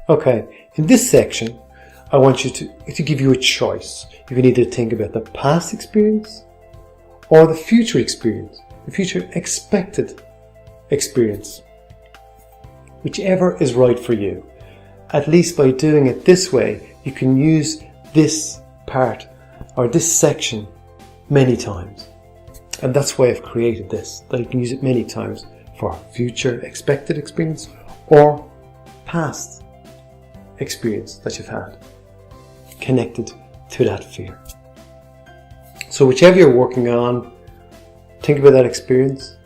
Okay, in this section, I want you to give you a choice. You can either think about the past experience or the future experience, the future expected experience. Whichever is right for you. At least by doing it this way, you can use this part or this section many times. And that's why I've created this, that you can use it many times for future expected experience or past experience that you've had connected to that fear. So whichever you're working on, think about that experience.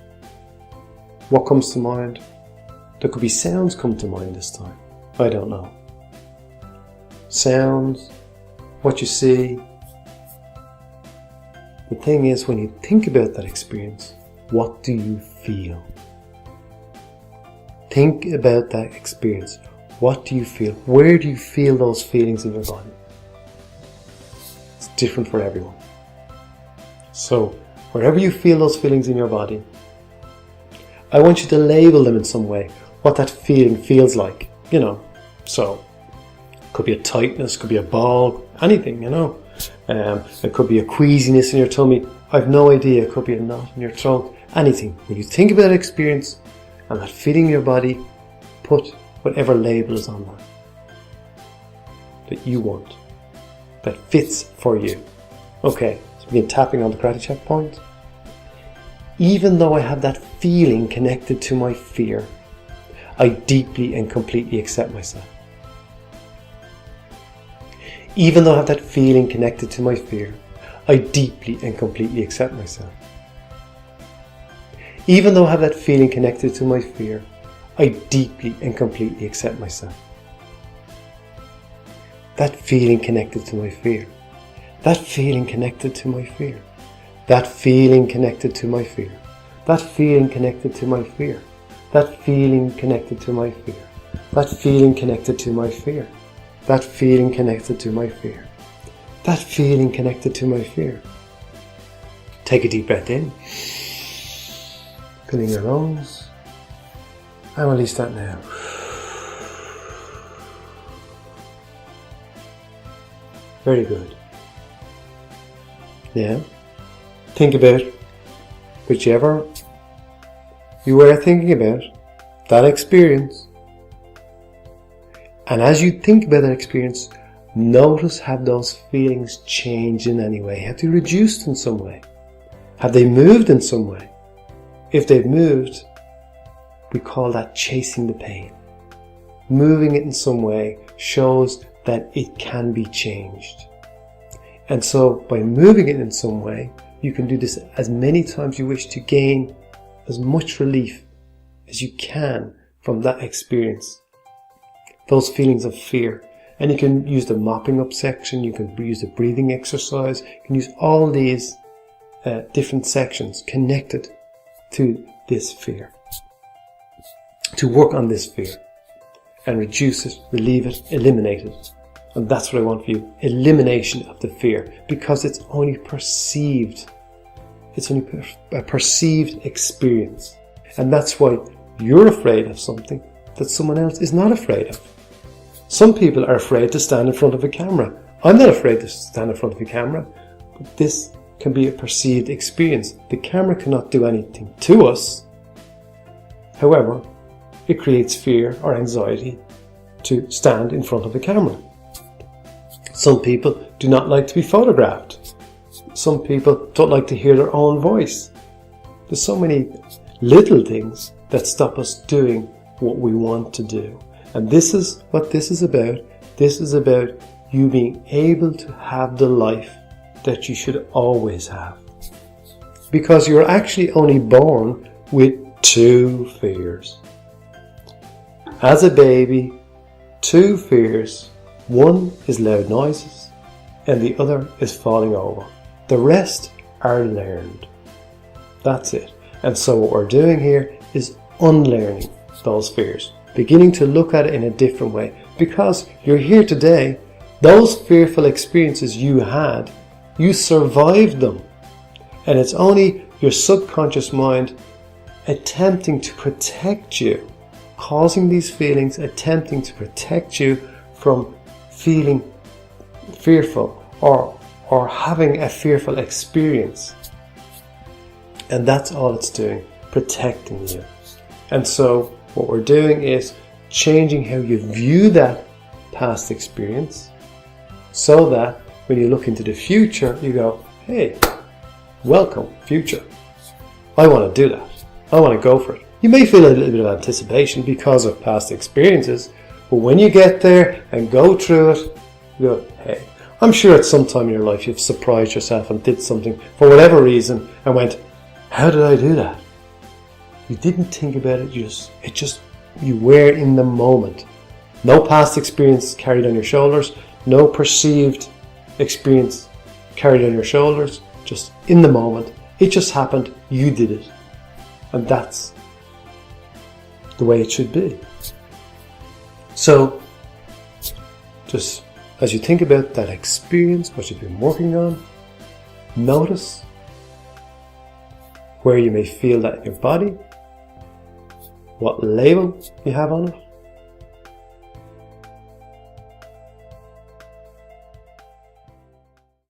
What comes to mind? There could be sounds come to mind this time. I don't know. Sounds, what you see. The thing is, when you think about that experience, what do you feel? Think about that experience. What do you feel? Where do you feel those feelings in your body? It's different for everyone. So, wherever you feel those feelings in your body, I want you to label them in some way. What that feeling feels like, So, it could be a tightness, could be a ball, anything, It could be a queasiness in your tummy. I've no idea. It could be a knot in your throat. Anything. When you think about that experience and that feeling in your body, put whatever label is on that you want, that fits for you. Okay, so begin tapping on the karate chop point. Even though I have that feeling connected to my fear, I deeply and completely accept myself. Even though I have that feeling connected to my fear, I deeply and completely accept myself. Even though I have that feeling connected to my fear, I deeply and completely accept myself. That feeling connected to my fear. That feeling connected to my fear. That feeling connected to my fear. That feeling connected to my fear. That feeling connected to my fear. That feeling connected to my fear. That feeling connected to my fear. That feeling connected to my fear. Take a deep breath in. Filling your lungs. And release that now. Very good. Now, think about whichever you were thinking about, that experience. And as you think about that experience, notice, have those feelings changed in any way? Have they reduced in some way? Have they moved in some way? If they've moved, we call that chasing the pain. Moving it in some way shows that it can be changed. And so by moving it in some way, you can do this as many times you wish to gain as much relief as you can from that experience. Those feelings of fear. And you can use the mopping up section, you can use the breathing exercise, you can use all these different sections connected to this fear. To work on this fear and reduce it, relieve it, eliminate it. And that's what I want for you. Elimination of the fear, because it's only perceived. It's only a perceived experience. And that's why you're afraid of something that someone else is not afraid of. Some people are afraid to stand in front of a camera. I'm not afraid to stand in front of a camera, but this can be a perceived experience. The camera cannot do anything to us. However, it creates fear or anxiety to stand in front of a camera. Some people do not like to be photographed. Some people don't like to hear their own voice. There's so many little things that stop us doing what we want to do. And this is what this is about. This is about you being able to have the life that you should always have. Because you're actually only born with two fears. As a baby, two fears. One is loud noises and the other is falling over. The rest are learned. That's it. And so what we're doing here is unlearning those fears. Beginning to look at it in a different way. Because you're here today, those fearful experiences you had, you survived them. And it's only your subconscious mind attempting to protect you causing these feelings, attempting to protect you from feeling fearful or having a fearful experience. And that's all it's doing, protecting you. And so what we're doing is changing how you view that past experience so that when you look into the future, you go, hey, welcome, future. I want to do that. I want to go for it. You may feel a little bit of anticipation because of past experiences, but when you get there and go through it, you go, hey, I'm sure at some time in your life you've surprised yourself and did something for whatever reason and went, how did I do that? You didn't think about it, you were in the moment. No past experience carried on your shoulders, no perceived experience carried on your shoulders, just in the moment. It just happened, you did it. And that's the way it should be. So, just as you think about that experience, what you've been working on, notice where you may feel that in your body, what label you have on it,